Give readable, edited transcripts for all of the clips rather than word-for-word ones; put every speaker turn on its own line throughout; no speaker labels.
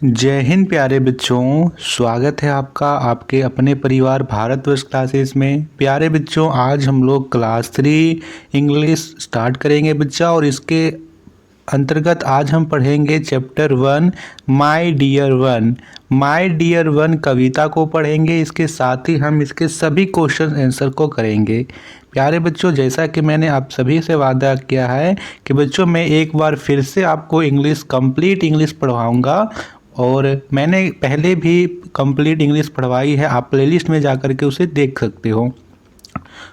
जय हिंद प्यारे बच्चों, स्वागत है आपका आपके अपने परिवार भारतवर्ष क्लासेस में। प्यारे बच्चों, आज हम लोग क्लास 3 इंग्लिश स्टार्ट करेंगे बच्चा, और इसके अंतर्गत आज हम पढ़ेंगे chapter 1 my dear one. My dear one कविता को पढ़ेंगे, इसके साथ ही हम इसके सभी क्वेश्चन आंसर को करेंगे। प्यारे बच्चों, जैसा कि मैंने आप सभी से वादा किया है कि बच्चों मैं एक बार फिर से आपको इंग्लिश कंप्लीट इंग्लिश पढ़वाऊंगा, और मैंने पहले भी कंप्लीट इंग्लिश पढ़वाई है, आप प्लेलिस्ट में जा कर के उसे देख सकते हो।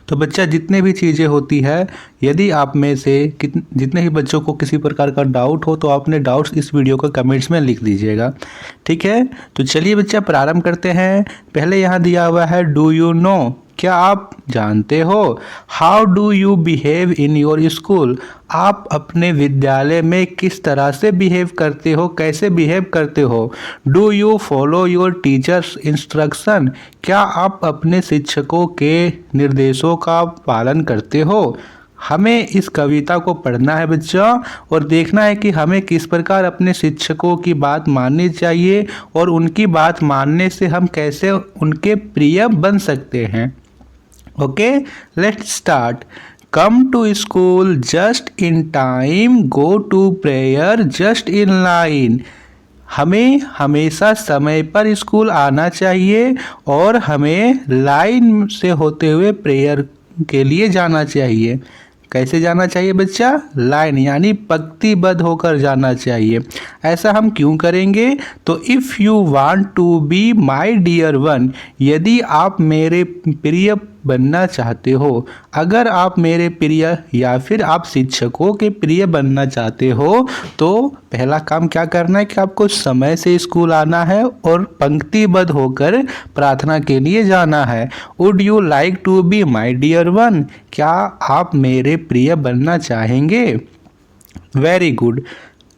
तो बच्चा, जितने भी चीज़ें होती है, यदि आप में से जितने ही बच्चों को किसी प्रकार का डाउट हो तो आप अपने डाउट्स इस वीडियो को कमेंट्स में लिख दीजिएगा, ठीक है। तो चलिए बच्चा, प्रारंभ करते हैं। पहले यहाँ दिया हुआ है डू यू नो, क्या आप जानते हो। How do you behave in your school, आप अपने विद्यालय में किस तरह से बिहेव करते हो, कैसे बिहेव करते हो। Do you follow your teachers instruction, क्या आप अपने शिक्षकों के निर्देशों का पालन करते हो। हमें इस कविता को पढ़ना है बच्चा, और देखना है कि हमें किस प्रकार अपने शिक्षकों की बात माननी चाहिए, और उनकी बात मानने से हम कैसे उनके प्रिय बन सकते हैं। Okay, let's start. Come to school just in time, go to prayer just in line. हमें हमेशा समय पर स्कूल आना चाहिए, और हमें लाइन से होते हुए प्रेयर के लिए जाना चाहिए। कैसे जाना चाहिए बच्चा, लाइन यानी पंक्तिबद्ध होकर जाना चाहिए। ऐसा हम क्यों करेंगे, तो if you want to be my dear one, यदि आप मेरे प्रिय बनना चाहते हो, अगर आप मेरे प्रिय या फिर आप शिक्षकों के प्रिय बनना चाहते हो, तो पहला काम क्या करना है कि आपको समय से स्कूल आना है और पंक्तिबद्ध होकर प्रार्थना के लिए जाना है। Would you like to be my dear one, क्या आप मेरे प्रिय बनना चाहेंगे। Very good.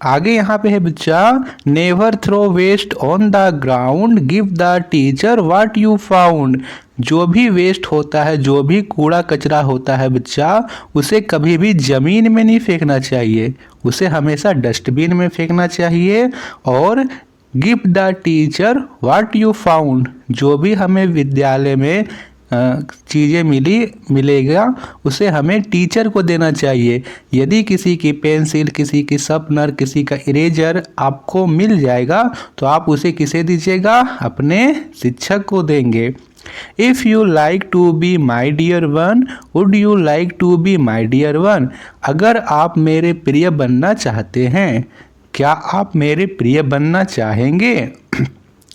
आगे यहाँ पे है बच्चा, never throw waste on the ground, give the teacher what you found. जो भी वेस्ट होता है, जो भी कूड़ा कचरा होता है बच्चा, उसे कभी भी ज़मीन में नहीं फेंकना चाहिए, उसे हमेशा डस्टबिन में फेंकना चाहिए। और give the teacher what you found, जो भी हमें विद्यालय में चीज़ें मिलेगा उसे हमें टीचर को देना चाहिए। यदि किसी की पेंसिल, किसी की शार्पनर, किसी का इरेजर आपको मिल जाएगा, तो आप उसे किसे दीजिएगा, अपने शिक्षक को देंगे। If you like to be my dear one, would you like to be my dear one, अगर आप मेरे प्रिय बनना चाहते हैं, क्या आप मेरे प्रिय बनना चाहेंगे।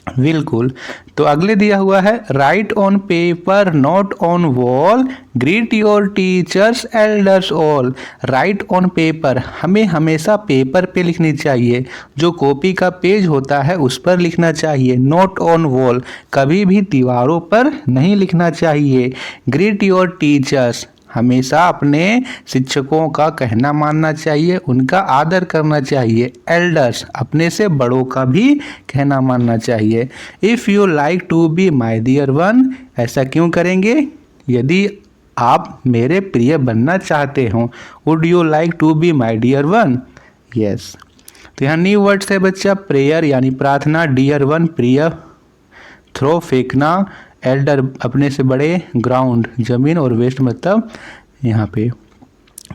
बिल्कुल। तो अगले दिया हुआ है, right on paper note on wall, greet your teachers elders all. Right on paper, हमें हमेशा पेपर पे लिखनी चाहिए, जो कॉपी का पेज होता है उस पर लिखना चाहिए। नोट ऑन वॉल, कभी भी दीवारों पर नहीं लिखना चाहिए। ग्रीट योर टीचर्स, हमेशा अपने शिक्षकों का कहना मानना चाहिए, उनका आदर करना चाहिए। एल्डर्स, अपने से बड़ों का भी कहना मानना चाहिए। If you like to be my dear one, ऐसा क्यों करेंगे, यदि आप मेरे प्रिय बनना चाहते हो। Would you like to be my dear one, yes. तो यहाँ न्यू वर्ड्स है बच्चा, प्रेयर यानी प्रार्थना, डियर वन प्रिय, थ्रो फेंकना, एल्डर अपने से बड़े, ग्राउंड जमीन, और वेस्ट मतलब यहाँ पे।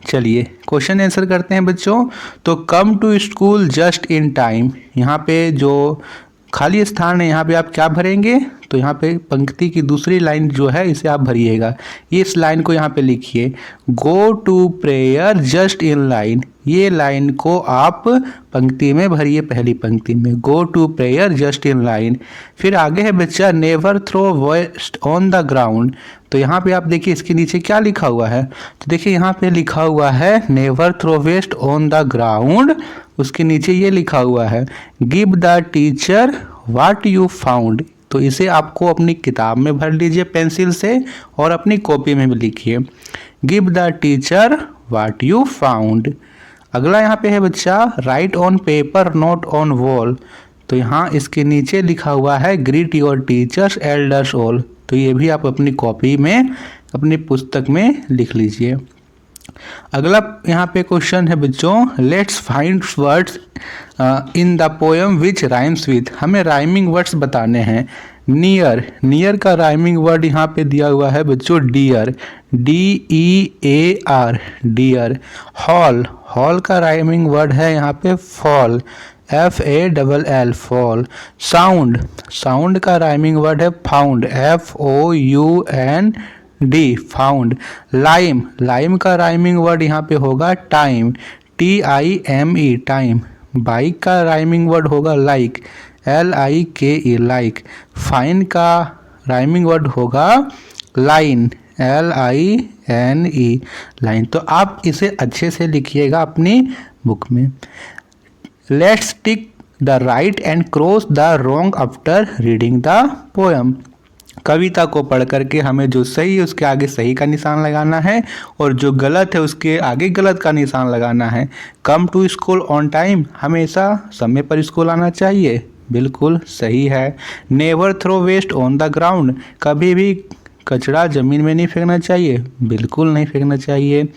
चलिए क्वेश्चन आंसर करते हैं बच्चों। तो come to school just in time, यहाँ पे जो खाली स्थान है यहाँ पे आप क्या भरेंगे, तो यहाँ पे पंक्ति की दूसरी लाइन जो है इसे आप भरिएगा। इस लाइन को यहाँ पे लिखिए, go to prayer just in line, ये लाइन को आप पंक्ति में भरिए, पहली पंक्ति में, go to prayer just in line. फिर आगे है बच्चा, never throw waste on the ground, तो यहाँ पे आप देखिए इसके नीचे क्या लिखा हुआ है, तो देखिए यहाँ पे लिखा हुआ है never throw waste on the ground, उसके नीचे ये लिखा हुआ है give the teacher what you found. तो इसे आपको अपनी किताब में भर लीजिए पेंसिल से, और अपनी कॉपी में भी लिखिए, give the teacher what you found. अगला यहाँ पे है बच्चा, right on paper note on wall, तो यहाँ इसके नीचे लिखा हुआ है greet your teachers elders all, तो ये भी आप अपनी कॉपी में, अपनी पुस्तक में लिख लीजिए। अगला यहाँ पे क्वेश्चन है बच्चों, let's find words in the poem which rhymes with. हमें राइमिंग वर्ड्स बताने हैं। नियर, नियर का राइमिंग वर्ड यहाँ पे दिया हुआ है बच्चों dear, DEAR dear. Hall, hall का राइमिंग वर्ड है यहाँ पे fall, FALL fall. Sound, sound का राइमिंग वर्ड है found, FOUND found. Lime, lime का राइमिंग वर्ड यहाँ पे होगा टाइम, TIME टाइम। बाइक का राइमिंग वर्ड होगा लाइक, LIKE लाइक। फाइन का राइमिंग वर्ड होगा लाइन, LINE लाइन। तो आप इसे अच्छे से लिखिएगा अपनी बुक में। Let's tick the right and cross the wrong after reading the poem. कविता को पढ़ करके हमें जो सही है उसके आगे सही का निशान लगाना है और जो गलत है उसके आगे गलत का निशान लगाना है। Come to school on time, हमेशा समय पर स्कूल आना चाहिए, बिल्कुल सही है। Never throw waste on the ground, कभी भी कचरा ज़मीन में नहीं फेंकना चाहिए, बिल्कुल नहीं फेंकना चाहिए।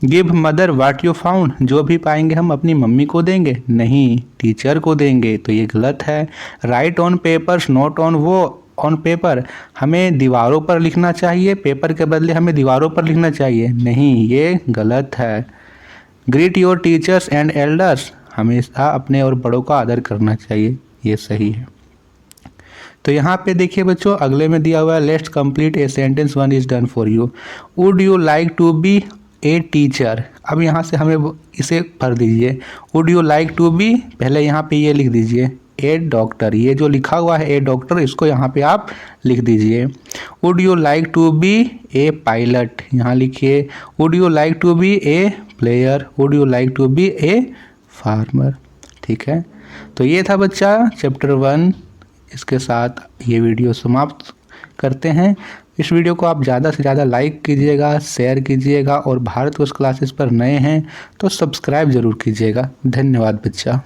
Give mother what you found, जो भी पाएंगे हम अपनी मम्मी को देंगे, नहीं टीचर को देंगे, तो ये गलत है। Right on papers note on on paper, हमें दीवारों पर लिखना चाहिए, पेपर के बदले हमें दीवारों पर लिखना चाहिए, नहीं ये गलत है। Greet your teachers and elders, हमेशा अपने और बड़ों का आदर करना चाहिए, ये सही है। तो यहाँ पे देखिए बच्चों, अगले में दिया हुआ है let's complete a sentence, one is done for you. Would you like to be a teacher, अब यहाँ से हमें इसे भर दीजिए। Would you like to be, पहले यहाँ पे ये लिख दीजिए ए डॉक्टर, ये जो लिखा हुआ है ए डॉक्टर, इसको यहाँ पे आप लिख दीजिए। Would you like to be a pilot, यहाँ लिखिए। Would you like to be a player, would you like to be a farmer. ठीक है, तो ये था बच्चा चैप्टर 1। इसके साथ ये वीडियो समाप्त करते हैं। इस वीडियो को आप ज़्यादा से ज़्यादा लाइक कीजिएगा, शेयर कीजिएगा और भारत वर्ष क्लासेस पर नए हैं तो सब्सक्राइब ज़रूर कीजिएगा। धन्यवाद बच्चा।